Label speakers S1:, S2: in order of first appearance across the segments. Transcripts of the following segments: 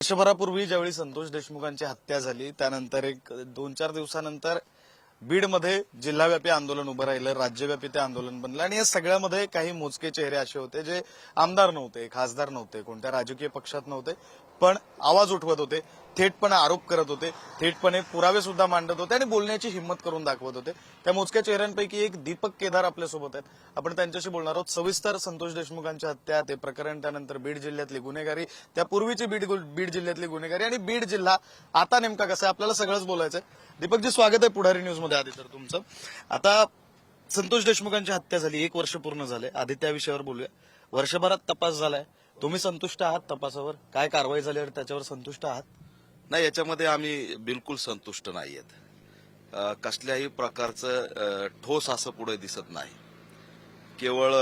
S1: वर्षभरापूर्वी ज्यावेळी संतोष देशमुखांची हत्या झाली त्यानंतर एक 2-4 दिवसानंतर बीडमध्ये जिल्हाव्यापी आंदोलन उभं राहिलं, राज्यव्यापी ते आंदोलन बनलं आणि या सगळ्यामध्ये काही मोजके चेहरे असे होते जे आमदार नव्हते, खासदार नव्हते, कोणत्या राजकीय पक्षात नव्हते, पण आवाज उठवत होते, थेटपणे आरोप करत होते, थेटपणे पुरावे सुद्धा मांडत होते आणि बोलण्याची हिंमत करून दाखवत होते. त्या मोजक्या चेहऱ्यांपैकी एक दीपक केदार आपल्यासोबत आहेत. आपण त्यांच्याशी बोलणार आहोत. सविस्तर संतोष देशमुखांची हत्या, ते प्रकरण, त्यानंतर बीड जिल्ह्यातली गुन्हेगारी, त्यापूर्वीची बीड जिल्ह्यातली गुन्हेगारी आणि बीड जिल्हा आता नेमका कसा आहे आपल्याला सगळंच बोलायचंय. दीपकजी, स्वागत आहे पुढारी न्यूज मध्ये. आधी तर तुमचं, आता संतोष देशमुखांची हत्या झाली, 1 वर्ष पूर्ण झाले. आधी त्या विषयावर बोलूया. वर्षभरात तपास झालाय, तुम्ही संतुष्ट आहात तपासावर? काय कारवाई झाली आणि त्याच्यावर संतुष्ट आहात?
S2: नाही, याच्यामध्ये आम्ही बिलकुल संतुष्ट नाहीयेत. कसल्याही प्रकारचं ठोस असं पुढे दिसत नाही. केवळ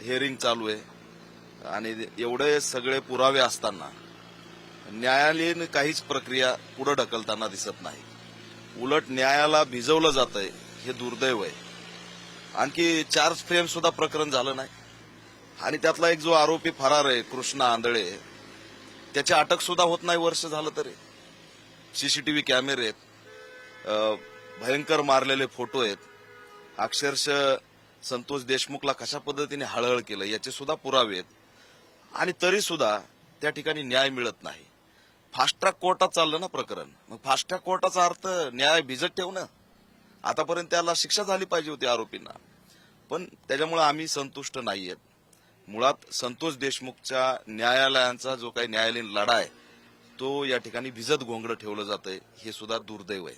S2: हिअरिंग चालू आहे आणि एवढे सगळे पुरावे असताना न्यायालयीन काहीच प्रक्रिया पुढे ढकलताना दिसत नाही. उलट न्यायाला भिजवलं जातंय, हे दुर्दैव आहे. आणखी चार्ज फ्रेम सुद्धा प्रकरण झालं नाही आणि त्यातला एक जो आरोपी फरार आहे कृष्णा आंधळे, त्याची अटक सुद्धा होत नाही वर्ष झालं तरी. सीसीटीव्ही कॅमेरे आहेत, भयंकर मारलेले फोटो आहेत, अक्षरशः संतोष देशमुखला कशा पद्धतीने हळहळ केलं याचे सुद्धा पुरावे आहेत आणि तरी सुद्धा त्या ठिकाणी न्याय मिळत नाही. फास्ट ट्रॅक कोर्टात चाललं ना प्रकरण, मग फास्ट ट्रॅक कोर्टाचा अर्थ न्याय भिजत ठेवणं. आतापर्यंत त्याला शिक्षा झाली पाहिजे होती आरोपींना, पण त्याच्यामुळे आम्ही संतुष्ट नाहीयेत. मुळात संतोष देशमुखच्या न्यायालयांचा जो काही न्यायालयीन लढा आहे तो या ठिकाणी भिजत घोंगडं ठेवलं जातंय, हे सुद्धा दुर्दैव आहे.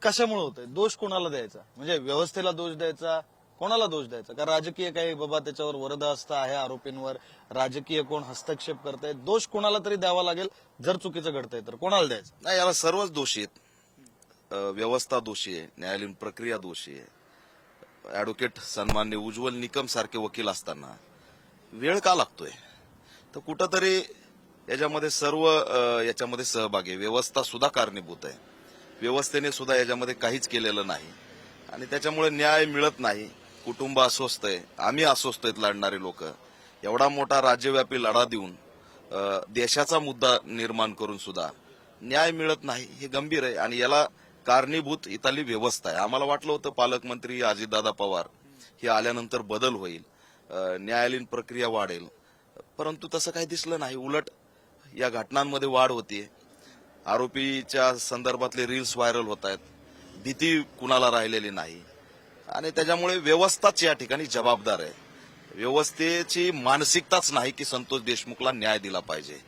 S1: कशामुळे होतंय? दोष कोणाला द्यायचा? म्हणजे व्यवस्थेला दोष द्यायचा, कोणाला दोष द्यायचा? का राजकीय काही बाबा त्याच्यावर वरदहस्त आहे आरोपींवर, राजकीय कोण हस्तक्षेप करतायत? दोष कोणाला तरी द्यावा लागेल. जर चुकीचं घडतंय तर कोणाला द्यायचं?
S2: नाही, याला सर्वच दोषी आहेत. व्यवस्था दोषी आहे, न्यायालयीन प्रक्रिया दोषी आहे. अॅडव्होकेट सन्मान्य उज्ज्वल निकम सारखे वकील असताना वेळ का लागतोय? तर कुठंतरी याच्यामध्ये सर्व याच्यामध्ये सहभागी आहे. व्यवस्था सुद्धा कारणीभूत आहे. व्यवस्थेने सुद्धा याच्यामध्ये काहीच केलेलं नाही आणि त्याच्यामुळे न्याय मिळत नाही. कुटुंब अस्वस्थ आहे, आम्ही अस्वस्थ आहेत लढणारे लोक. एवढा मोठा राज्यव्यापी लढा देऊन देशाचा मुद्दा निर्माण करून सुद्धा न्याय मिळत नाही, हे गंभीर आहे आणि याला कारणीभूत इथली व्यवस्था आहे. आम्हाला वाटलं होतं पालकमंत्री अजितदादा पवार हे आल्यानंतर बदल होईल, न्यायालयीन प्रक्रिया वाढेल, परंतु तसं काही दिसलं नाही. उलट या घटनांमध्ये वाढ होतीये. आरोपीच्या संदर्भातले रील्स व्हायरल होत आहेत, भीती कुणाला राहिलेली नाही आणि त्याच्यामुळे व्यवस्थाच या ठिकाणी जबाबदार आहे. व्यवस्थेची मानसिकताच नाही की संतोष देशमुखला न्याय दिला पाहिजे.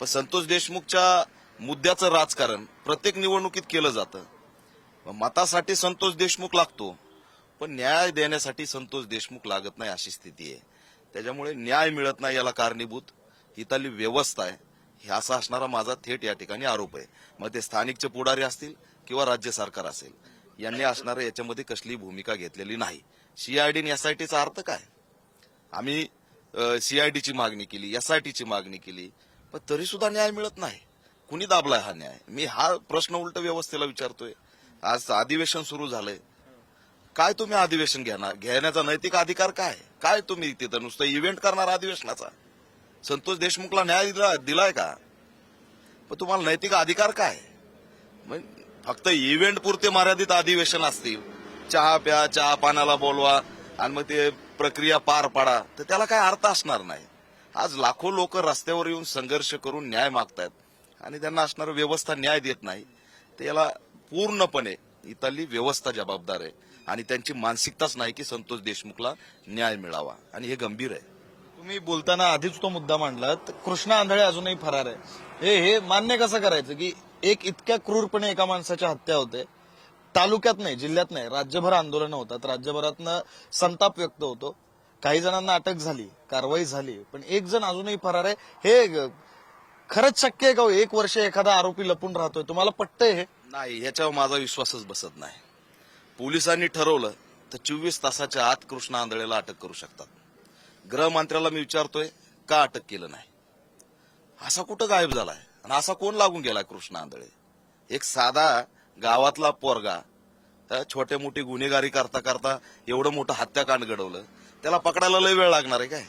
S2: पण संतोष देशमुखच्या मुद्द्याचं राजकारण प्रत्येक निवडणुकीत केलं जातं. मतासाठी संतोष देशमुख लागतो, पण न्याय देण्यासाठी संतोष देशमुख लागत नाही, अशी स्थिती आहे. त्याच्यामुळे न्याय मिळत नाही, याला कारणीभूत इथली व्यवस्था आहे, हे असा असणारा माझा थेट या ठिकाणी आरोप आहे. मग ते स्थानिकचे पुढारी असतील किंवा राज्य सरकार असेल, यांनी असणाऱ्या याच्यामध्ये कसलीही भूमिका घेतलेली नाही. सीआयडी आणि एसआयटीचा अर्थ काय? आम्ही सीआयडीची मागणी केली, एसआयटीची मागणी केली, पण तरी सुद्धा न्याय मिळत नाही. कुणी दाबलाय हा न्याय? मी हा प्रश्न उलट व्यवस्थेला विचारतोय. आज अधिवेशन सुरू झालंय, काय तुम्ही अधिवेशन घेण्याचा नैतिक अधिकार काय तुम्ही तिथं नुसतं इव्हेंट करणार अधिवेशनाचा? संतोष देशमुखला न्याय दिलाय का? पण तुम्हाला नैतिक अधिकार काय? फक्त इव्हेंट पुरते मर्यादित अधिवेशन असतील, चहा प्या, चहा पाण्याला बोलवा आणि मग ते प्रक्रिया पार पाडा, तर त्याला काय अर्थ असणार नाही. आज लाखो लोक रस्त्यावर येऊन संघर्ष करून न्याय मागतायत आणि त्यांना असणारी व्यवस्था न्याय देत नाही. तर याला पूर्णपणे इथली व्यवस्था जबाबदार आहे आणि त्यांची मानसिकताच नाही की संतोष देशमुखला न्याय मिळावा आणि हे गंभीर आहे.
S1: तुम्ही बोलताना आधीच तो मुद्दा मांडलात, कृष्णा आंधळे अजूनही फरार आहे. हे मान्य कसं करायचं की एक इतक्या क्रूरपणे एका माणसाची हत्या होते? तालुक्यात नाही, जिल्ह्यात नाही, राज्यभर आंदोलन होतात, राज्यभरातनं संताप व्यक्त होतो, काही जणांना अटक झाली, कारवाई झाली, पण एक जण अजूनही फरार आहे. हे खरंच शक्य आहे का? 1 वर्ष एखादा आरोपी लपून राहतोय, तुम्हाला पटतंय हे?
S2: नाही, याच्यावर माझा विश्वासच बसत नाही. पोलिसांनी ठरवलं तर 24 तासाच्या आत कृष्णा आंधळेला अटक करू शकतात. गृहमंत्र्याला मी विचारतोय, का अटक केलं नाही? असा कुठं गायब झालाय आणि असा कोण लागून गेलाय कृष्णा आंधळे? एक साधा गावातला पोरगा छोटे मोठी गुन्हेगारी करता करता एवढं मोठं हत्याकांड घडवलं, त्याला पकडायला लय वेळ लागणार आहे काय?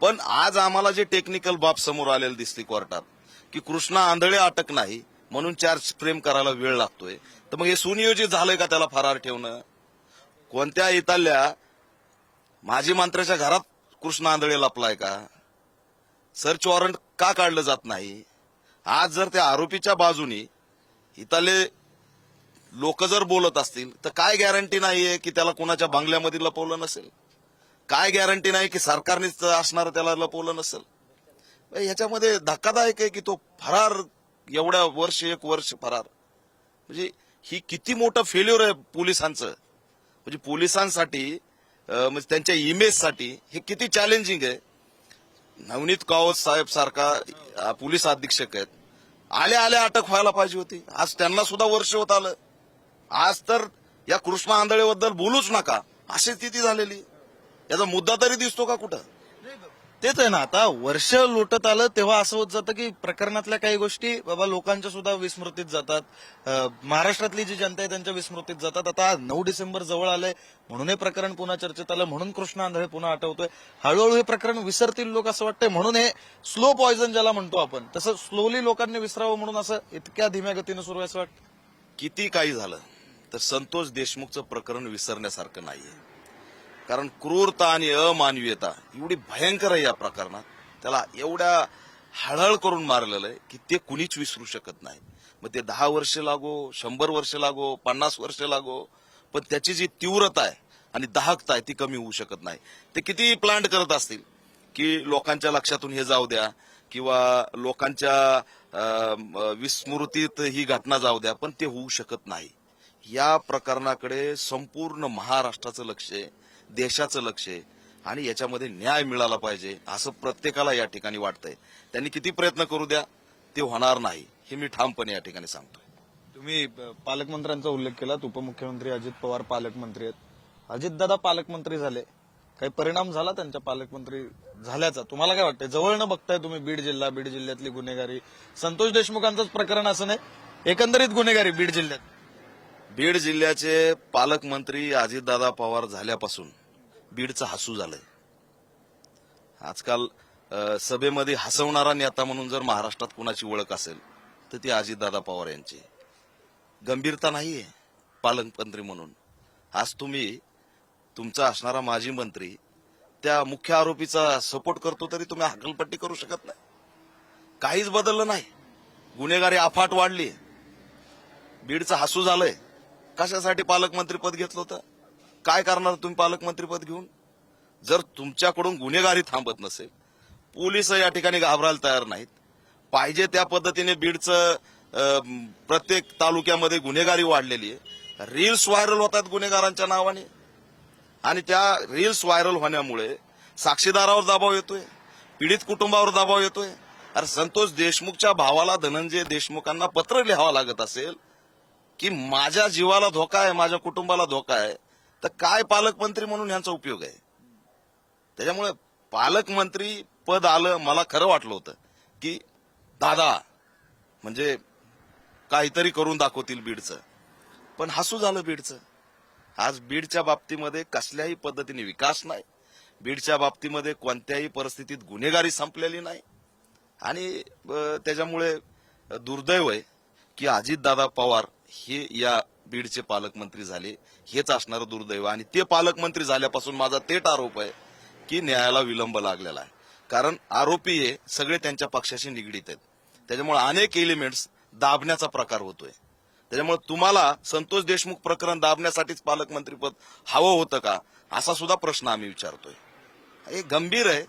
S2: पण आज आम्हाला जे टेक्निकल बाब समोर आलेली दिसली कोर्टात की कृष्णा आंधळे अटक नाही म्हणून चार्ज फ्रेम करायला वेळ लागतोय, तर मग हे सुनियोजित झालंय का त्याला फरार ठेवणं? कोणत्या इथल्या माजी मंत्र्याच्या घरात कृष्णा आंधळे लपलाय का? सर्च वॉरंट का काढलं जात नाही? आज जर त्या आरोपीच्या बाजूनी इथले लोक जर बोलत असतील तर काय गॅरंटी नाहीये की त्याला कोणाच्या बंगल्यामध्ये लपवलं नसेल? काय गॅरंटी नाही की सरकारनेच असणार त्याला लपवलं नसेल? ह्याच्यामध्ये धक्कादायक आहे की तो फरार एवढ्या वर्ष, 1 वर्ष फरार, म्हणजे ही किती मोठं फेल्युअर आहे पोलिसांचं. म्हणजे पोलिसांसाठी म्हणजे त्यांच्या इमेजसाठी हे किती चॅलेंजिंग आहे. नवनीत कावत साहेब सारखा पोलीस अधीक्षक आहेत, आल्या आल्या अटक व्हायला पाहिजे होती. आज त्यांना सुद्धा वर्ष होत आलं. आज तर या कृष्णा आंधळेबद्दल बोलूच नका अशी स्थिती झालेली. याचा मुद्दा तरी दिसतो का कुठं?
S1: तेच आहे ना, आता वर्ष लोटत आलं तेव्हा असं होत जातं की प्रकरणातल्या काही गोष्टी बाबा लोकांच्या सुद्धा विस्मृतीत जातात. महाराष्ट्रातली जी जनता आहे त्यांच्या विस्मृतीत जातात. आता 9 डिसेंबर जवळ आलंय म्हणून हे प्रकरण पुन्हा चर्चेत आलं, म्हणून कृष्णा आंधळे पुन्हा आठवतोय. हळूहळू हे प्रकरण विसरतील लोक असं वाटतंय, म्हणून हे स्लो पॉयझन ज्याला म्हणतो आपण तसं स्लोली लोकांनी विसरावं म्हणून असं इतक्या धीम्या गतीनं सुरू आहे असं वाटतं.
S2: किती काही झालं तर संतोष देशमुखचं प्रकरण विसरण्यासारखं नाहीये. कारण क्रूरता आणि अमानवीयता एवढी भयंकर आहे या प्रकरणात, त्याला एवढ्या हळहळ करून मारलेलं आहे की ते कुणीच विसरू शकत नाही. मग ते 10 वर्ष लागो, 100 वर्ष लागो, 50 वर्ष लागो, पण त्याची जी तीव्रता आहे आणि दाहकता आहे ती कमी होऊ शकत नाही. ते किती प्लांट करत असतील की लोकांच्या लक्षातून हे जाऊ द्या किंवा लोकांच्या विस्मृतीत ही घटना जाऊ द्या, पण ते होऊ शकत नाही. या प्रकरणाकडे संपूर्ण महाराष्ट्राचं लक्ष आहे, देशाचं लक्ष आहे आणि याच्यामध्ये न्याय मिळाला पाहिजे असं प्रत्येकाला या ठिकाणी वाटतंय. त्यांनी किती प्रयत्न करू द्या ते होणार नाही हे मी ठामपणे या ठिकाणी सांगतोय.
S1: तुम्ही पालकमंत्र्यांचा उल्लेख केलात. उपमुख्यमंत्री अजित पवार पालकमंत्री आहेत. अजितदादा पालकमंत्री झाले, काही परिणाम झाला त्यांच्या पालकमंत्री झाल्याचा? तुम्हाला काय वाटतंय? जवळ न बघताय तुम्ही बीड जिल्ह्यातली गुन्हेगारी, संतोष देशमुखांचंच प्रकरण असं नाही, एकंदरीत गुन्हेगारी बीड जिल्ह्यात.
S2: बीड जिल्ह्याचे पालकमंत्री अजितदादा पवार झाल्यापासून बीडचं हसू झालंय. आजकाल सभेमध्ये हसवणारा नेता म्हणून जर महाराष्ट्रात कुणाची ओळख असेल तर ती अजितदादा पवार यांची. गंभीरता नाहीये पालकमंत्री म्हणून. आज तुम्ही तुमचा असणारा माजी मंत्री त्या मुख्य आरोपीचा सपोर्ट करतो तरी तुम्ही हकलपट्टी करू शकत नाही. काहीच बदललं नाही. गुन्हेगारी अफाट वाढली. बीडचं हसू झालंय. कशासाठी पालकमंत्री पद घेतलं होतं? काय करणार तुम्ही पालकमंत्री पद घेऊन? जर तुमच्याकडून गुन्हेगारी थांबत नसेल, पोलिस या ठिकाणी घाबरायला तयार नाहीत, पाहिजे त्या पद्धतीने बीडचं प्रत्येक तालुक्यामध्ये गुन्हेगारी वाढलेली आहे, रील्स व्हायरल होतात गुन्हेगारांच्या नावाने आणि त्या रील्स व्हायरल होण्यामुळे साक्षीदारावर दबाव येतोय, पीडित कुटुंबावर दबाव येतोय. अरे संतोष देशमुखच्या भावाला धनंजय देशमुखांना पत्र लिहावं लागत असेल की माझ्या जीवाला धोका आहे, माझ्या कुटुंबाला धोका आहे, तर काय पालकमंत्री म्हणून यांचा उपयोग आहे? त्याच्यामुळे पालकमंत्री पद आलं, मला खरं वाटलं होतं की दादा म्हणजे काहीतरी करून दाखवतील बीडचं, पण हसू झालं बीडचं. आज बीडच्या बाबतीमध्ये कसल्याही पद्धतीने विकास नाही. बीडच्या बाबतीमध्ये कोणत्याही परिस्थितीत गुन्हेगारी संपलेली नाही आणि त्याच्यामुळे दुर्दैव आहे की अजितदादा पवार हे या बीडचे पालकमंत्री झाले. हेच असणारं दुर्दैव. आणि ते पालकमंत्री झाल्यापासून माझा थेट आरोप आहे की न्यायाला विलंब लागलेला आहे. कारण आरोपी हे सगळे त्यांच्या पक्षाशी निगडीत आहेत. त्याच्यामुळे अनेक एलिमेंट्स दाबण्याचा प्रकार होतोय. त्याच्यामुळे तुम्हाला संतोष देशमुख प्रकरण दाबण्यासाठीच पालकमंत्रीपद हवं होतं का असा सुद्धा प्रश्न आम्ही विचारतोय. हे गंभीर आहे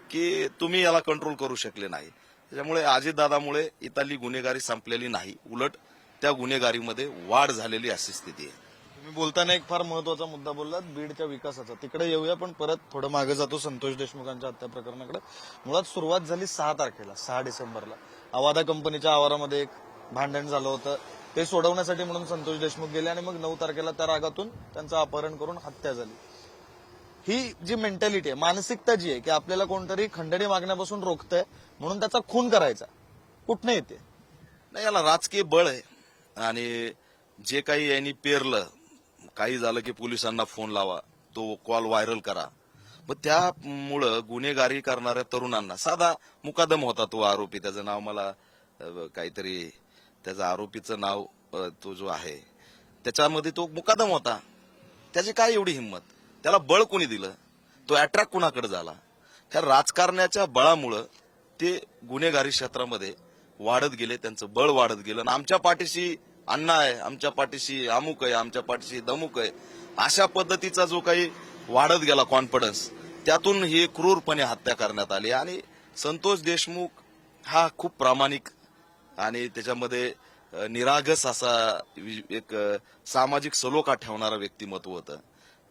S2: की तुम्ही याला कंट्रोल करू शकले नाही. त्याच्यामुळे अजितदादामुळे इथली गुन्हेगारी संपलेली नाही, उलट त्या गुन्हेगारीमध्ये वाढ झालेली अशी स्थिती आहे.
S1: तुम्ही बोलताना एक फार महत्वाचा मुद्दा बोललात बीडच्या विकासाचा. तिकडे येऊया, पण परत थोडं मागे जातो संतोष देशमुखांच्या हत्या प्रकरणाकडे. मुळात सुरुवात झाली 6 तारखेला, 6 डिसेंबरला. अवादा कंपनीच्या आवारामध्ये एक भांडण झालं होतं. ते सोडवण्यासाठी म्हणून संतोष देशमुख गेले आणि मग 9 तारखेला त्या रागातून त्यांचं अपहरण करून हत्या झाली. ही जी मेंटॅलिटी आहे, मानसिकता जी आहे की आपल्याला कोणतरी खंडणी मागण्यापासून रोखतंय म्हणून त्याचा खून करायचा, कुठनं येते?
S2: नाही, याला राजकीय बळ आहे. आणि जे काही यांनी पेरलं, काही झालं की पोलिसांना फोन लावा, तो कॉल व्हायरल करा, मग त्यामुळं गुन्हेगारी करणाऱ्या तरुणांना साधा मुकादम होता तो आरोपी, त्याचं नाव मला काहीतरी त्याचं आरोपीचं नाव तो जो आहे त्याच्यामध्ये तो मुकादम होता. त्याची काय एवढी हिंमत, त्याला बळ कोणी दिलं, तो अट्रॅक्ट कुणाकडे झाला? ह्या राजकारण्याच्या बळामुळं ते गुन्हेगारी क्षेत्रामध्ये वाढत गेले, त्यांचं बळ वाढत गेलं. आणि आमच्या पाठीशी अण्णा आहे, आमच्या पाठीशी अमुक आहे, आमच्या पाठीशी दमुक आहे, अशा पद्धतीचा जो काही वाढत गेला कॉन्फिडन्स, त्यातून ही क्रूरपणे हत्या करण्यात आली. आणि संतोष देशमुख हा खूप प्रामाणिक आणि त्याच्यामध्ये निरागस असा एक सामाजिक सलोखा ठेवणारा व्यक्तिमत्व होतं.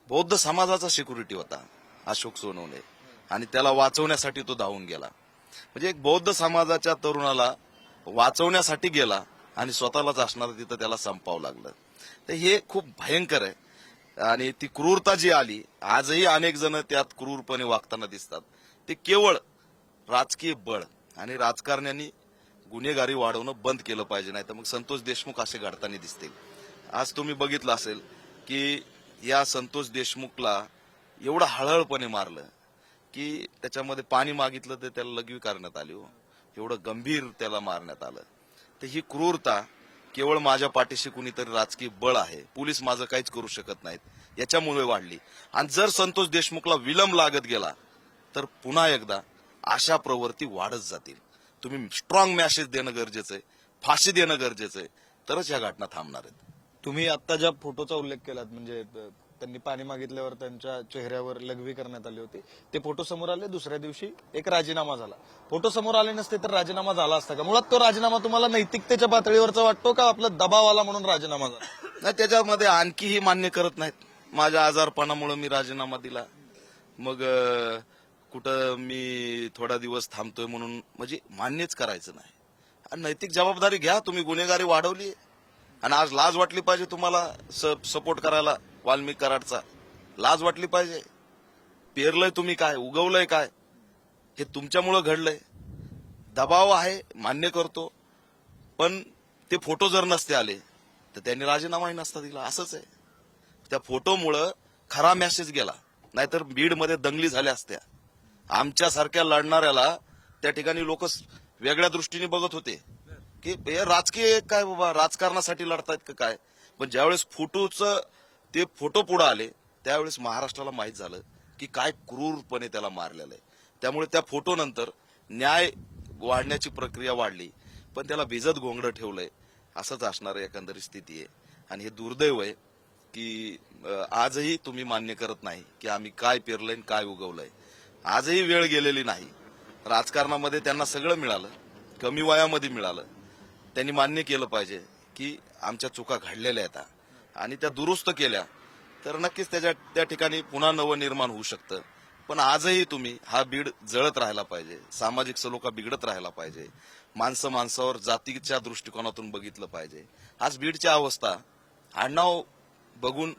S2: बौद्ध समाजाचा सिक्युरिटी होता अशोक सोनवणे, आणि त्याला वाचवण्यासाठी तो धावून गेला. म्हणजे एक बौद्ध समाजाच्या तरुणाला वाचवण्यासाठी गेला आणि स्वतःलाच असणारं तिथं त्याला संपावं लागलं. तर हे खूप भयंकर आहे. आणि ती क्रूरता जी आली, आजही अनेक जण त्यात क्रूरपणे वागताना दिसतात. ते केवळ राजकीय बळ आणि राजकारण्यांनी गुन्हेगारी वाढवणं बंद केलं पाहिजे, नाही तर मग संतोष देशमुख असे घडताना दिसतील. आज तुम्ही बघितलं असेल की या संतोष देशमुखला एवढं हळहळपणे मारलं की त्याच्यामध्ये पाणी मागितलं तर त्याला लघवी करण्यात आली. हो, एवढं गंभीर त्याला मारण्यात आलं. तर ही क्रूरता केवळ माझ्या पाठीशी कुणीतरी राजकीय बळ आहे, पोलीस माझं काहीच करू शकत नाहीत, याच्यामुळे वाढली. आणि जर संतोष देशमुखला विलंब लागत गेला तर पुन्हा एकदा अशा प्रवृत्ती वाढत जातील. तुम्ही स्ट्रॉंग मॅसेज देणं गरजेचं आहे, फाशी देणं गरजेचं आहे, तरच या घटना थांबणार आहेत.
S1: तुम्ही आता ज्या फोटोचा उल्लेख केलात, म्हणजे त्यांनी पाणी मागितल्यावर त्यांच्या चेहऱ्यावर लघवी करण्यात आली होती, ते फोटो समोर आले. दुसऱ्या दिवशी एक राजीनामा झाला. फोटो समोर आले नसते तर राजीनामा झाला असता का? मुळात तो राजीनामा तुम्हाला नैतिकतेच्या पातळीवरचा वाटतो का आपला दबाव आला म्हणून राजीनामा झाला?
S2: नाही, त्याच्यामध्ये आणखीही मान्य करत नाहीत. माझ्या आजारपणामुळे मी राजीनामा दिला, मग कुठं मी थोडा दिवस थांबतोय म्हणून म्हणजे मान्यच करायचं नाही. आणि नैतिक जबाबदारी घ्या. तुम्ही गुन्हेगारी वाढवली आणि आज लाज वाटली पाहिजे तुम्हाला सपोर्ट करायला. वाल्मिक कराडचा लाज वाटली पाहिजे. पेरलंय तुम्ही काय, उगवलंय काय, हे तुमच्यामुळं घडलंय. दबाव आहे, मान्य करतो, पण ते फोटो जर नसते आले तर त्यांनी राजीनामाही नसता दिला. असंच आहे. त्या फोटोमुळं खरा मेसेज गेला, नाहीतर बीडमध्ये दंगली झाल्या असत्या. आमच्यासारख्या लढणाऱ्याला त्या ठिकाणी लोक वेगळ्या दृष्टीने बघत होते की हे राजकीय काय बाबा, राजकारणासाठी लढतायत का काय. पण ज्यावेळेस ते फोटो पुढे आले त्यावेळेस महाराष्ट्राला माहित झालं की काय क्रूरपणे त्याला मारलेलं आहे. त्यामुळे त्या फोटो नंतर न्याय वाढण्याची प्रक्रिया वाढली, पण त्याला भिजत घोंगडं ठेवलंय. असंच असणार एकंदरीत स्थिती आहे. आणि हे दुर्दैव आहे की आजही तुम्ही मान्य करत नाही की आम्ही काय पेरलंय आणि काय उगवलंय. आजही वेळ गेलेली नाही. राजकारणामध्ये त्यांना सगळं मिळालं, कमी वयामध्ये मिळालं. त्यांनी मान्य केलं पाहिजे की आमच्या चुका घडलेल्या आहेत आणि त्या दुरुस्त केल्या तर नक्कीच त्या ठिकाणी पुन्हा नवनिर्माण होऊ शकतं. पण आजही तुम्ही हा बीड जळत राहायला पाहिजे, सामाजिक सलोखा बिघडत राहायला पाहिजे, माणसं माणसावर जातीच्या दृष्टिकोनातून बघितलं पाहिजे. आज बीडची अवस्था, आडनाव बघून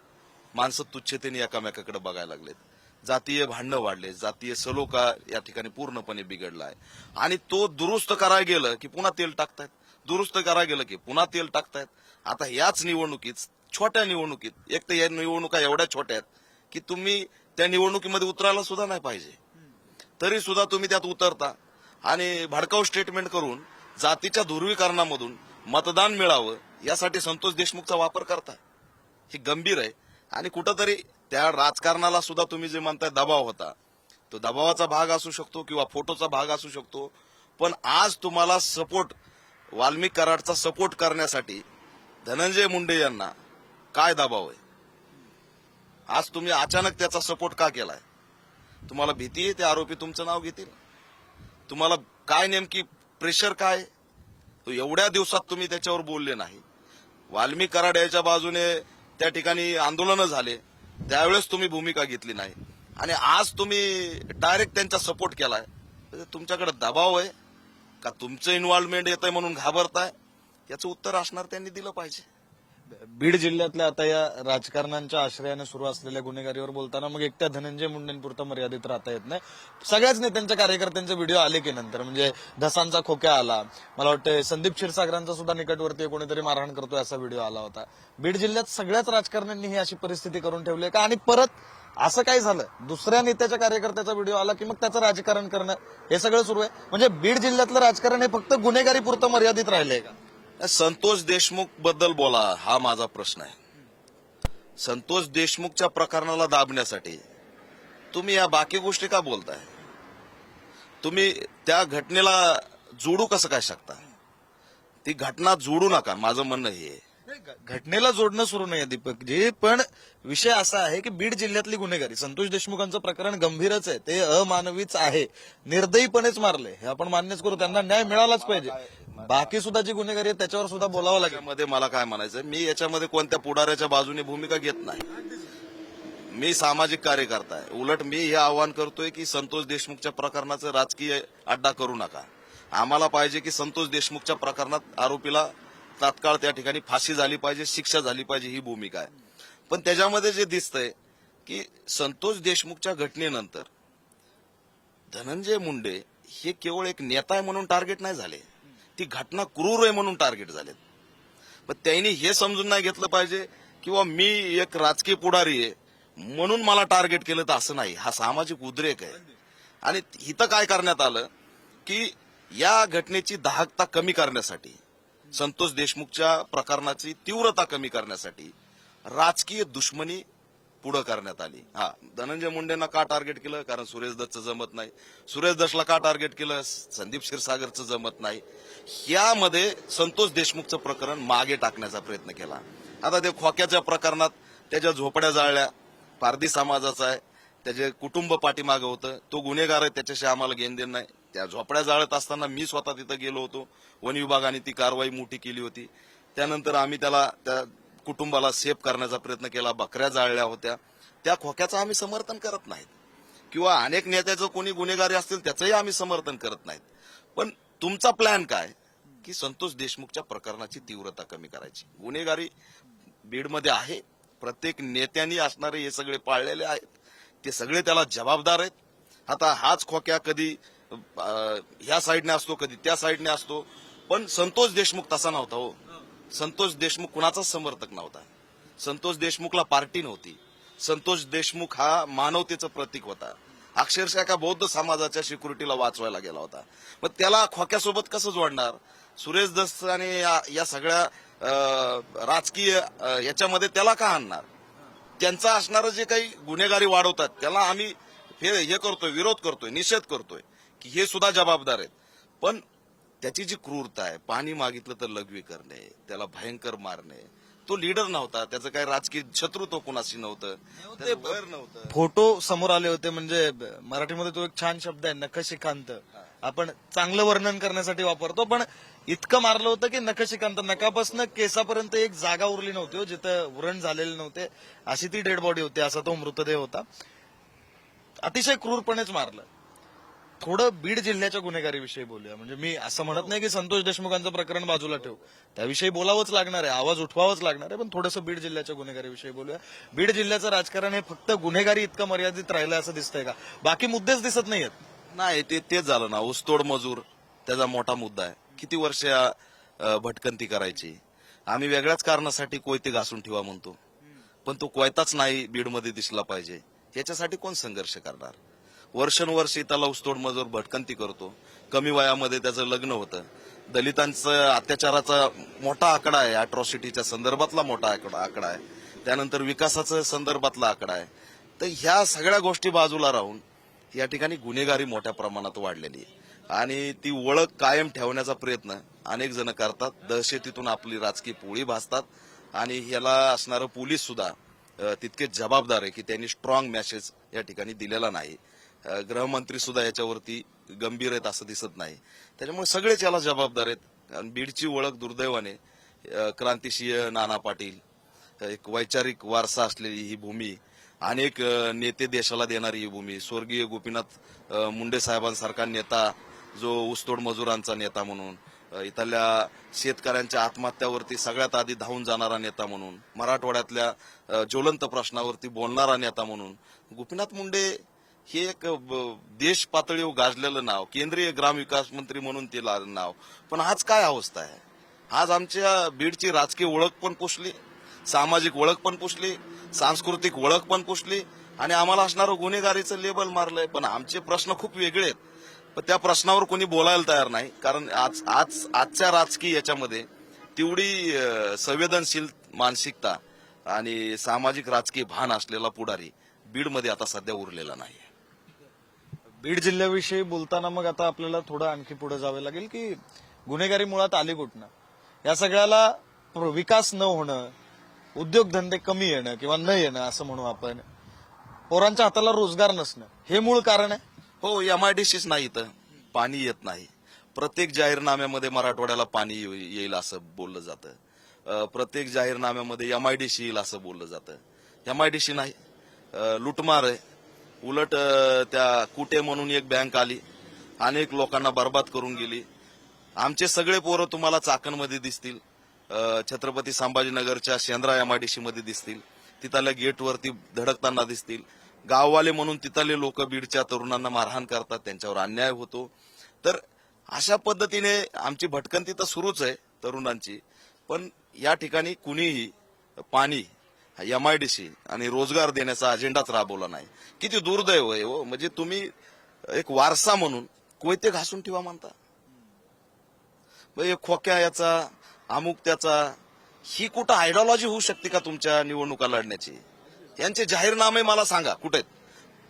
S2: माणसं तुच्छतेने एकामेकाकडे बघायला लागलेत. जातीय भांडणं वाढले, जातीय सलोखा या ठिकाणी पूर्णपणे बिघडला आहे. आणि तो दुरुस्त करायला गेलं की पुन्हा तेल टाकतायत, दुरुस्त करायला गेलं की पुन्हा तेल टाकतायत. आता याच निवडणुकीत, छोट्या निवडणुकीत, एक तर या निवडणुका एवढ्या छोट्या आहेत की तुम्ही त्या निवडणुकीमध्ये उतरायला सुद्धा नाही पाहिजे, तरी सुद्धा तुम्ही त्यात उतरता आणि भडकाऊ स्टेटमेंट करून जातीच्या ध्रुवीकरणामधून मतदान मिळावं यासाठी संतोष देशमुखचा वापर करता. हे गंभीर आहे. आणि कुठंतरी त्या राजकारणाला सुद्धा तुम्ही जे म्हणताय दबाव होता, तो दबावाचा भाग असू शकतो किंवा फोटोचा भाग असू शकतो. पण आज तुम्हाला सपोर्ट, वाल्मिक कराडचा सपोर्ट करण्यासाठी धनंजय मुंडे यांना काय दबाव आहे? आज तुम्ही अचानक त्याचा सपोर्ट का केलाय? तुम्हाला भीती आहे ते आरोपी तुमचं नाव घेतील? तुम्हाला काय नेमकी प्रेशर काय? तो एवढ्या दिवसात तुम्ही त्याच्यावर बोलले नाही. वाल्मिक कराड याच्या बाजूने त्या ठिकाणी आंदोलनं झाले, त्यावेळेस तुम्ही भूमिका घेतली नाही आणि आज तुम्ही डायरेक्ट त्यांचा सपोर्ट केलाय. तुमच्याकडे दबाव आहे का तुमचं इन्व्हॉल्वमेंट येतंय म्हणून घाबरताय? याचं उत्तर असणार त्यांनी दिलं पाहिजे.
S1: बीड जिल्ह्यातल्या आता या राजकारणांच्या आश्रयाने सुरू असलेल्या गुन्हेगारीवर बोलताना मग एकट्या धनंजय मुंडेंपुरतं मर्यादित राहता येत नाही. सगळ्याच नेत्यांच्या कार्यकर्त्यांचे व्हिडिओ आले की नंतर, म्हणजे धसांचा खोक्या आला, मला वाटतं संदीप क्षीरसागरांचा सुद्धा निकटवर्तीय कोणीतरी मारहाण करतोय असा व्हिडिओ आला होता. बीड जिल्ह्यात सगळ्याच राजकारण्यांनी ही अशी परिस्थिती करून ठेवली आहे का? आणि परत असं काय झालं दुसऱ्या नेत्याच्या कार्यकर्त्याचा व्हिडिओ आला की मग त्याचं राजकारण करणं हे सगळं सुरू आहे. म्हणजे बीड जिल्ह्यातलं राजकारण हे फक्त गुन्हेगारी पुरतं मर्यादित राहिलंय का?
S2: संतोष देशमुख बद्दल बोला हा माझा प्रश्न आहे. संतोष देशमुखच्या प्रकरणाला दाबण्यासाठी तुम्ही या बाकी गोष्टी का बोलताय? तुम्ही त्या घटनेला जोडू कसं काय शकता? ती घटना जोडू नका, माझं म्हणणं हे आहे.
S1: घटनेला जोडणं सुरू नाही दीपकजी, पण विषय असा आहे की बीड जिल्ह्यातली गुन्हेगारी, संतोष देशमुखांचं प्रकरण गंभीरच आहे, ते अमानवीच आहे, निर्दयीपणेच मारले हे आपण मान्यच करू, त्यांना न्याय मिळालाच पाहिजे. बाकी सुद्धा जी गुन्हेगारी आहे त्याच्यावर सुद्धा बोलावं लागेल.
S2: याच्यामध्ये मला काय म्हणायचं, मी याच्यामध्ये कोणत्या पुढाऱ्याच्या बाजूने भूमिका घेत नाही. मी सामाजिक कार्यकर्ता आहे. उलट मी हे आवाहन करतोय की संतोष देशमुखच्या प्रकरणाचं राजकीय अड्डा करू नका. आम्हाला पाहिजे की संतोष देशमुखच्या प्रकरणात आरोपीला तात्काळ त्या ठिकाणी फाशी झाली पाहिजे, शिक्षा झाली पाहिजे, ही भूमिका आहे. पण त्याच्यामध्ये जे दिसतंय की संतोष देशमुखच्या घटनेनंतर धनंजय मुंडे हे केवळ एक नेता आहे म्हणून टार्गेट नाही झाले, ती घटना क्रूर आहे म्हणून टार्गेट झालेत. पण त्यांनी हे समजून नाही घेतलं पाहिजे किंवा मी एक राजकीय पुढारी आहे म्हणून मला टार्गेट केलं, तर असं नाही. हा सामाजिक उद्रेक आहे. आणि इथं काय करण्यात आलं की या घटनेची दाहकता कमी करण्यासाठी, संतोष देशमुखच्या प्रकरणाची तीव्रता कमी करण्यासाठी राजकीय दुश्मनी पुढे करण्यात आली. धनंजय मुंडेंना का टार्गेट केलं? कारण सुरेश दत्तचं जमत नाही. सुरेश दत्तला का टार्गेट केलं? संदीप क्षीरसागरचं जमत नाही. यामध्ये संतोष देशमुखचं प्रकरण मागे टाकण्याचा प्रयत्न केला. आता ते खोक्याच्या प्रकरणात त्याच्या झोपड्या जाळल्या, पारधी समाजाचा आहे, त्याचे कुटुंब पाठीमागं होतं, तो गुन्हेगार आहे, त्याच्याशी आम्हाला घेणं देणं नाही. त्या झोपड्या जाळत असताना मी स्वतः तिथं गेलो होतो, वन विभागाने ती कारवाई मोठी केली होती. त्यानंतर आम्ही त्याला त्या कुटुंबाला सेफ करण्याचा प्रयत्न केला, बकऱ्या जाळल्या होत्या. त्या खोक्याचं आम्ही समर्थन करत नाहीत किंवा अनेक नेत्याचं कोणी गुन्हेगारी असतील त्याचंही आम्ही समर्थन करत नाहीत. पण तुमचा प्लॅन काय की संतोष देशमुखच्या प्रकरणाची तीव्रता कमी करायची? गुन्हेगारी बीडमध्ये आहे, प्रत्येक नेत्यांनी असणारे हे सगळे पाळलेले आहेत, ते सगळे त्याला जबाबदार आहेत. आता हाच खोक्या कधी ह्या साईडने असतो, कधी त्या साईडने असतो, पण संतोष देशमुख तसा नव्हता. हो, संतोष देशमुख कुणाचाच समर्थक नव्हता. संतोष देशमुखला पार्टी नव्हती. संतोष देशमुख हा मानवतेचं प्रतीक होता. अक्षरशः एका बौद्ध समाजाच्या सिक्युरिटीला वाचवायला गेला होता. मग त्याला खोक्यासोबत कसं जोडणार? सुरेश दत्त आणि या सगळ्या राजकीय याच्यामध्ये त्याला का आणणार? त्यांचं असणारं जे काही गुन्हेगारी वाढवतात त्याला आम्ही हे करतोय, विरोध करतोय, निषेध करतोय की हे सुद्धा जबाबदार आहेत. पण त्याची जी क्रूरता आहे, पाणी मागितलं तर लघवी करणे, त्याला भयंकर मारणे, तो लीडर नव्हता, त्याचं काही राजकीय शत्रुत्व कोणाशी नव्हतं, ते भर नव्हतं.
S1: फोटो समोर आले होते, म्हणजे मराठीमध्ये तो एक छान शब्द आहे नखशिकांत, आपण चांगलं वर्णन करण्यासाठी वापरतो, पण इतकं मारलं होतं की नखशिकांत, नकापासून केसापर्यंत एक जागा उरली नव्हती हो, जिथं व्रण झालेले नव्हते, अशी ती डेड बॉडी होती, असा तो मृतदेह होता. अतिशय क्रूरपणेच मारलं. थोडं बीड जिल्ह्याच्या गुन्हेगारीविषयी बोलूया. म्हणजे मी असं म्हणत नाही की संतोष देशमुखांचं प्रकरण बाजूला ठेवू, त्याविषयी बोलावंच लागणार आहे, आवाज उठवावाच लागणार आहे, पण थोडंसं बीड जिल्ह्याच्या गुन्हेगारीविषयी बोलूया. बीड जिल्ह्याचं राजकारण हे फक्त गुन्हेगारी इतकं मर्यादित राहिलं असं दिसतंय का? बाकी मुद्देच दिसत नाहीयेत.
S2: नाही, तेच झालं ना. ऊसतोड मजूर त्याचा मोठा मुद्दा आहे. किती वर्ष भटकंती करायची? आम्ही वेगळ्याच कारणासाठी कोयते घासून ठेवा म्हणतो, पण तो कोयताच नाही बीडमध्ये दिसला पाहिजे, याच्यासाठी कोण संघर्ष करणार? वर्षानुवर्षे त्याला ऊसतोड मजूर भटकंती करतो. कमी वयामध्ये त्याचं लग्न होतं. दलितांचं अत्याचाराचा मोठा आकडा आहे, अॅट्रॉसिटीच्या संदर्भातला मोठा आकडा आहे. त्यानंतर विकासाच्या संदर्भातला आकडा आहे. तर ह्या सगळ्या गोष्टी बाजूला राहून या ठिकाणी गुन्हेगारी मोठ्या प्रमाणात वाढलेली आहे आणि ती ओळख कायम ठेवण्याचा प्रयत्न अनेक जण करतात. दहशतीतून आपली राजकीय पोळी भासतात आणि याला असणारं पोलीस सुद्धा तितकेच जबाबदार आहे की त्यांनी स्ट्रॉंग मेसेज या ठिकाणी दिलेला नाही. गृहमंत्री सुद्धा याच्यावरती गंभीर आहेत असं दिसत नाही. त्याच्यामुळे सगळेच याला जबाबदार आहेत. आणि बीडची ओळख दुर्दैवाने क्रांतिसिंह नाना पाटील, एक वैचारिक वारसा असलेली ही भूमी, अनेक नेते देशाला देणारी ही भूमी, स्वर्गीय गोपीनाथ मुंडे साहेबांसारखा नेता जो ऊसतोड मजुरांचा नेता म्हणून, इथल्या शेतकऱ्यांच्या आत्महत्यावरती सगळ्यात आधी धावून जाणारा नेता म्हणून, मराठवाड्यातल्या ज्वलंत प्रश्नावरती बोलणारा नेता म्हणून गोपीनाथ मुंडे हे एक देश पातळीवर गाजलेलं नाव, केंद्रीय ग्रामविकास मंत्री म्हणून ते नाव. पण आज काय अवस्था आहे? आज आमच्या बीडची राजकीय ओळख पण पुसली, सामाजिक ओळख पण पुसली, सांस्कृतिक ओळख पण पुसली आणि आम्हाला असणारं गुन्हेगारीचं लेबल मारलंय. पण आमचे प्रश्न खूप वेगळे आहेत. पण त्या प्रश्नावर कोणी बोलायला तयार नाही. कारण आजच्या राजकीय याच्यामध्ये तेवढी संवेदनशील मानसिकता आणि सामाजिक राजकीय भान असलेला पुढारी बीडमध्ये आता सध्या उरलेला नाही.
S1: बीड जिल्ह्याविषयी बोलताना मग आता आपल्याला थोडं आणखी पुढे जावे लागेल की गुन्हेगारी मुळात आली कुठनं? या सगळ्याला विकास न होणं, उद्योगधंदे कमी येणं किंवा न येणं असं म्हणू आपण, पोरांच्या हाताला रोजगार नसणं हे मूळ कारण आहे.
S2: हो, एमआयडीसीच नाही तर पाणी येत नाही. प्रत्येक जाहीरनाम्यामध्ये मराठवाड्याला पाणी येईल असं बोललं जातं. प्रत्येक जाहीरनाम्यामध्ये एमआयडीसी येईल असं बोललं जातं. एमआयडीसी नाही, लुटमार आहे. उलट त्या कुटे म्हणून एक बँक आली, अनेक लोकांना बर्बाद करून गेली. आमचे सगळे पोरं तुम्हाला चाकणमध्ये दिसतील, छत्रपती संभाजीनगरच्या शेंद्रा एमआयडीसी मध्ये दिसतील, तिथल्या गेटवरती धडकताना दिसतील. गाववाले म्हणून तिथले लोक बीडच्या तरुणांना मारहाण करतात, त्यांच्यावर अन्याय होतो. तर अशा पद्धतीने आमची भटकंती तर सुरूच आहे तरुणांची. पण या ठिकाणी कुणीही पाणी, एमआयडीसी आणि रोजगार देण्याचा अजेंडाच राबवला नाही. किती दुर्दैव आहे हो. म्हणजे तुम्ही एक वारसा म्हणून कोयते घासून ठेवा म्हणता. खोक्या याचा, अमुक त्याचा, ही कुठं आयडिओलॉजी होऊ शकते का तुमच्या निवडणुका लढण्याची? यांचे जाहीरनामे मला सांगा कुठे आहेत?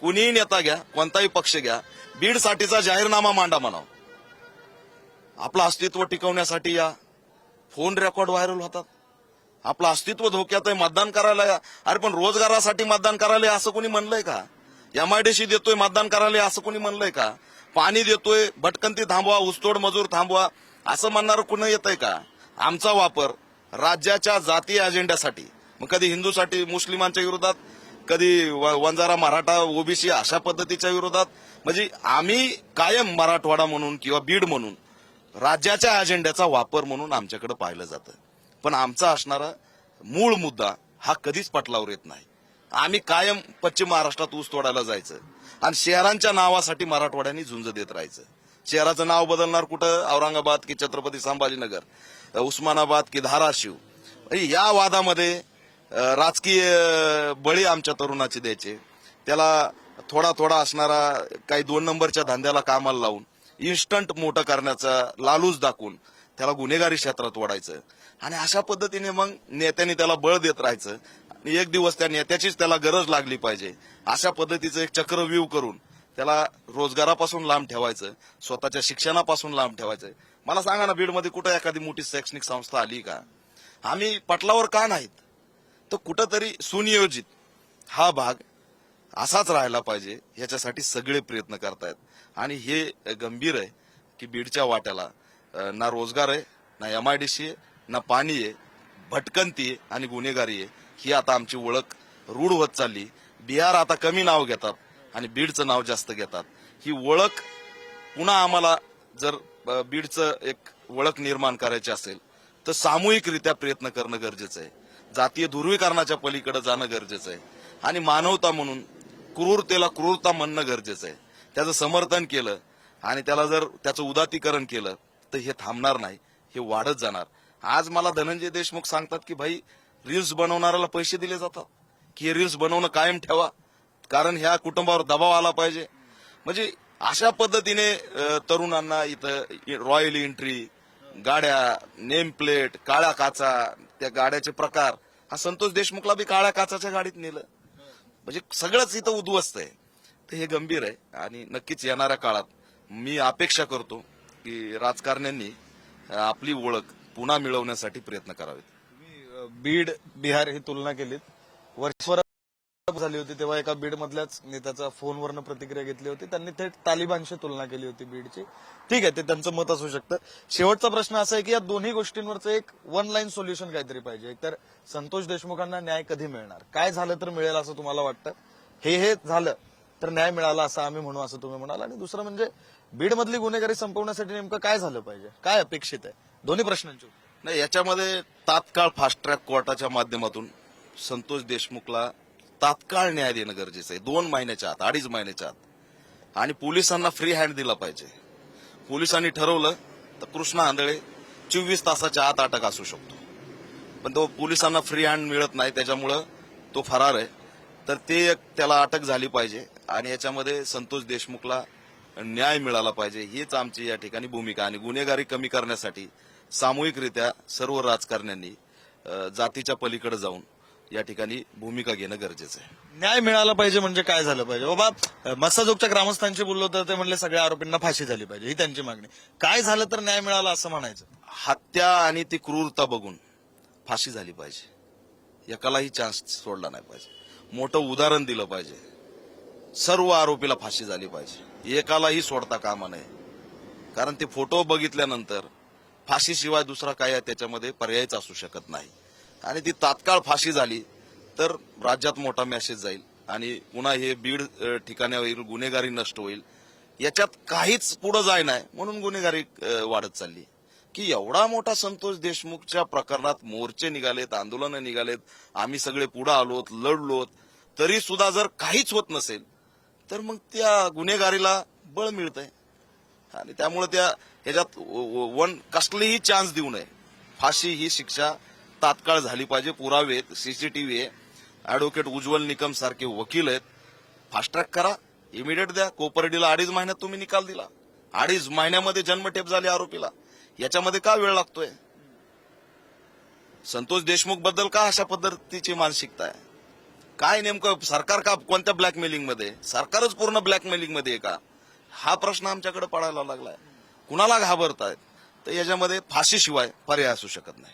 S2: कुणीही नेता घ्या, कोणताही पक्ष घ्या, बीडसाठीचा जाहीरनामा मांडा म्हणावं. आपलं अस्तित्व टिकवण्यासाठी या. फोन रेकॉर्ड व्हायरल होतात. आपलं अस्तित्व धोक्यात आहे, मतदान करायला या. अरे पण रोजगारासाठी मतदान करायला असं कोणी म्हणलंय का? एमआयडीसी देतोय मतदान करायला असं कोणी म्हणलंय का? पाणी देतोय, भटकंती थांबवा, ऊसतोड मजूर थांबवा असं म्हणणारं कुणा येतंय का? आमचा वापर राज्याच्या जातीय अजेंड्यासाठी, मग कधी हिंदूसाठी मुस्लिमांच्या विरोधात, कधी वंजारा मराठा ओबीसी अशा पद्धतीच्या विरोधात. म्हणजे आम्ही कायम मराठवाडा म्हणून किंवा बीड म्हणून राज्याच्या अजेंड्याचा वापर म्हणून आमच्याकडे पाहिलं जातं. पण आमचा असणारा मूळ मुद्दा हा कधीच पटलावर येत नाही. आम्ही कायम पश्चिम महाराष्ट्रात ऊस तोडायला जायचं आणि शहरांच्या नावासाठी मराठवाड्याने झुंज देत राहायचं. शहराचं नाव बदलणार कुठं? औरंगाबाद की छत्रपती संभाजीनगर, उस्मानाबाद की धाराशिव. या वादामध्ये राजकीय बळी आमच्या तरुणाचे द्यायचे. त्याला थोडा थोडा असणारा काही 2 नंबरच्या धंद्याला कामाला लावून इन्स्टंट मोठं करण्याचा लालूच दाखवून त्याला गुन्हेगारी क्षेत्रात ओढायचं. आणि अशा पद्धतीने मग नेत्यांनी त्याला बळ देत राहायचं. आणि एक दिवस त्या नेत्याचीच त्याला गरज लागली पाहिजे अशा पद्धतीचं एक चक्रव्यूह करून त्याला रोजगारापासून लांब ठेवायचं, स्वतःच्या शिक्षणापासून लांब ठेवायचं. मला सांगा ना, बीडमध्ये कुठं एखादी मोठी शैक्षणिक संस्था आली का? आम्ही पटलावर का नाहीत? तर कुठंतरी सुनियोजित हा भाग असाच राहायला पाहिजे, याच्यासाठी सगळे प्रयत्न करतायत. आणि हे गंभीर आहे की बीडच्या वाट्याला ना रोजगार आहे, ना एमआयडीसी आहे, ना पाणी आहे, भटकंती आहे आणि गुन्हेगारी आहे. ही आता आमची ओळख रूढ होत चालली. बिहार आता कमी नाव घेतात आणि बीडचं नाव जास्त घेतात. ही ओळख पुन्हा आम्हाला जर बीडचं एक ओळख निर्माण करायची असेल तर सामूहिकरित्या प्रयत्न करणं गरजेचं आहे. जातीय ध्रुवीकरणाच्या पलीकडे जाणं गरजेचं आहे. आणि मानवता म्हणून क्रूरतेला क्रूरता म्हणणं गरजेचं आहे. त्याचं समर्थन केलं आणि त्याला जर त्याचं उदातीकरण केलं तर हे थांबणार नाही, हे वाढत जाणार. आज मला धनंजय देशमुख सांगतात की भाई रील्स बनवणाऱ्याला पैसे दिले जातात, की हे रील्स बनवणं कायम ठेवा कारण ह्या कुटुंबावर दबाव आला पाहिजे. म्हणजे अशा पद्धतीने तरुणांना इथं रॉयल एंट्री, गाड्या, नेम प्लेट, काळ्या काचा, त्या गाड्याचे प्रकार, हा संतोष देशमुखला बी काळ्या काचाच्या गाडीत नेलं. म्हणजे सगळंच इथं उद्ध्वस्त आहे. तर हे गंभीर आहे आणि नक्कीच येणाऱ्या काळात मी अपेक्षा करतो की राजकारण्यांनी आपली ओळख पुन्हा मिळवण्यासाठी प्रयत्न करावेत.
S1: बीड बिहार ही तुलना केलीत. वर्षभर झाली होती तेव्हा एका बीड मधल्याच नेत्याचा फोनवरनं प्रतिक्रिया घेतली होती. त्यांनी थेट तालिबानशी तुलना केली होती बीडची. ठीक आहे, ते त्यांचं मत असू शकतं. शेवटचा प्रश्न असा आहे की या दोन्ही गोष्टींवरचं एक वन लाईन सोल्युशन काहीतरी पाहिजे. एकतर संतोष देशमुखांना न्याय कधी मिळणार, काय झालं तर मिळेल असं तुम्हाला वाटतं? हे झालं तर न्याय मिळाला असं आम्ही म्हणू असं तुम्ही म्हणाल. आणि दुसरं म्हणजे बीडमधली गुन्हेगारी संपवण्यासाठी नेमकं काय झालं पाहिजे, काय अपेक्षित आहे? दोन्ही प्रश्नांची
S2: नाही, याच्यामध्ये तात्काळ फास्ट ट्रॅक कोर्टाच्या माध्यमातून संतोष देशमुखला तात्काळ न्याय देणं गरजेचं आहे. 2 महिन्याच्या आत, 2.5 महिन्याच्या आत. आणि पोलिसांना फ्री हँड दिला पाहिजे. पोलिसांनी ठरवलं तर कृष्णा आंधळे 24 तासाच्या आत अटक असू शकतो, पण तो पोलिसांना फ्री हँड मिळत नाही, त्याच्यामुळं तो फरार आहे. तर ते एक त्याला अटक झाली पाहिजे आणि याच्यामध्ये संतोष देशमुखला न्याय मिळाला पाहिजे हीच आमची या ठिकाणी भूमिका. आणि गुन्हेगारी कमी करण्यासाठी सामूहिकरित्या सर्व राजकारण्यांनी जातीच्या पलीकडे जाऊन या ठिकाणी भूमिका घेणं गरजेचं आहे.
S1: न्याय मिळाला पाहिजे म्हणजे काय झालं पाहिजे? बाबा मस्साजोगच्या ग्रामस्थांशी बोललो तर ते म्हणले सगळ्या आरोपींना फाशी झाली पाहिजे, ही त्यांची मागणी. काय झालं तर न्याय मिळाला असं म्हणायचं?
S2: हत्या आणि ती क्रूरता बघून फाशी झाली पाहिजे, एकालाही चान्स सोडला नाही पाहिजे. मोठं उदाहरण दिलं पाहिजे, सर्व आरोपीला फाशी झाली पाहिजे, एकालाही सोडता कामा नये. कारण ते फोटो बघितल्यानंतर फाशीशिवाय दुसरा काय त्याच्यामध्ये पर्यायच असू शकत नाही. आणि ती तात्काळ फाशी झाली तर राज्यात मोठा मेसेज जाईल आणि पुन्हा हे बीड ठिकाणावर गुन्हेगारी नष्ट होईल. याच्यात काहीच पुढे जाय नाही म्हणून गुन्हेगारी वाढत चालली. की एवढा मोठा संतोष देशमुखच्या प्रकरणात मोर्चे निघालेत, आंदोलनं निघालेत, आम्ही सगळे पुढे आलोत, लढलोत, तरी सुद्धा जर काहीच होत नसेल तर मग त्या गुन्हेगारीला बळ मिळतंय. आणि त्यामुळे त्या ह्याच्यात कसलीही चान्स देऊ नये. फाशी ही शिक्षा तात्काळ झाली पाहिजे. पुरावे, सीसीटीव्ही आहे, अॅडव्होकेट उज्ज्वल निकम सारखे वकील आहेत, फास्ट ट्रॅक करा, इमिडिएट द्या. कोपर्डीला 2.5 महिन्यात तुम्ही निकाल दिला, 2.5 महिन्यामध्ये जन्मठेप झाली आरोपीला. याच्यामध्ये का वेळ लागतोय? संतोष देशमुख बद्दल का अशा पद्धतीची मानसिकता आहे? काय नेमकं सरकार का कोणत्या ब्लॅकमेलिंग मध्ये? सरकारच पूर्ण ब्लॅकमेलिंग मध्ये आहे का? हा प्रश्न आमच्याकडे पडायला लागलाय. कुणाला घाबरतायत? तर याच्यामध्ये फाशीशिवाय पर्याय असू शकत नाही.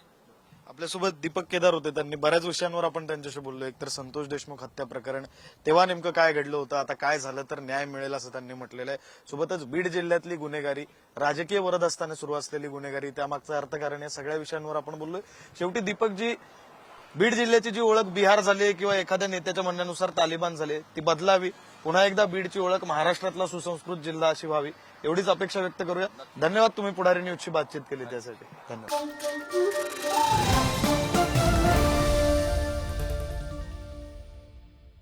S1: आपल्यासोबत दीपक केदार होते, त्यांनी बऱ्याच विषयांवर आपण त्यांच्याशी बोललो. एकतर संतोष देशमुख हत्या प्रकरण, तेव्हा नेमकं काय घडलं होतं, आता काय झालं तर न्याय मिळेल असं त्यांनी म्हटलेलं आहे. सोबतच बीड जिल्ह्यातली गुन्हेगारी, राजकीय वरद असताना सुरू असलेली गुन्हेगारी, त्यामागचं अर्थकारण, या सगळ्या विषयांवर आपण बोललोय. शेवटी दीपकजी, बीड जिल्ह्याची जी ओळख बिहार झाली किंवा एखाद्या नेत्याच्या म्हणण्यानुसार तालिबान झाले, ती बदलावी. पुन्हा एकदा बीडची ओळख महाराष्ट्रातला सुसंस्कृत जिल्हा अशी व्हावी, एवढीच अपेक्षा व्यक्त करूया. धन्यवाद, तुम्ही पुढारी न्यूजची बातचीत केली त्यासाठी. धन्यवाद.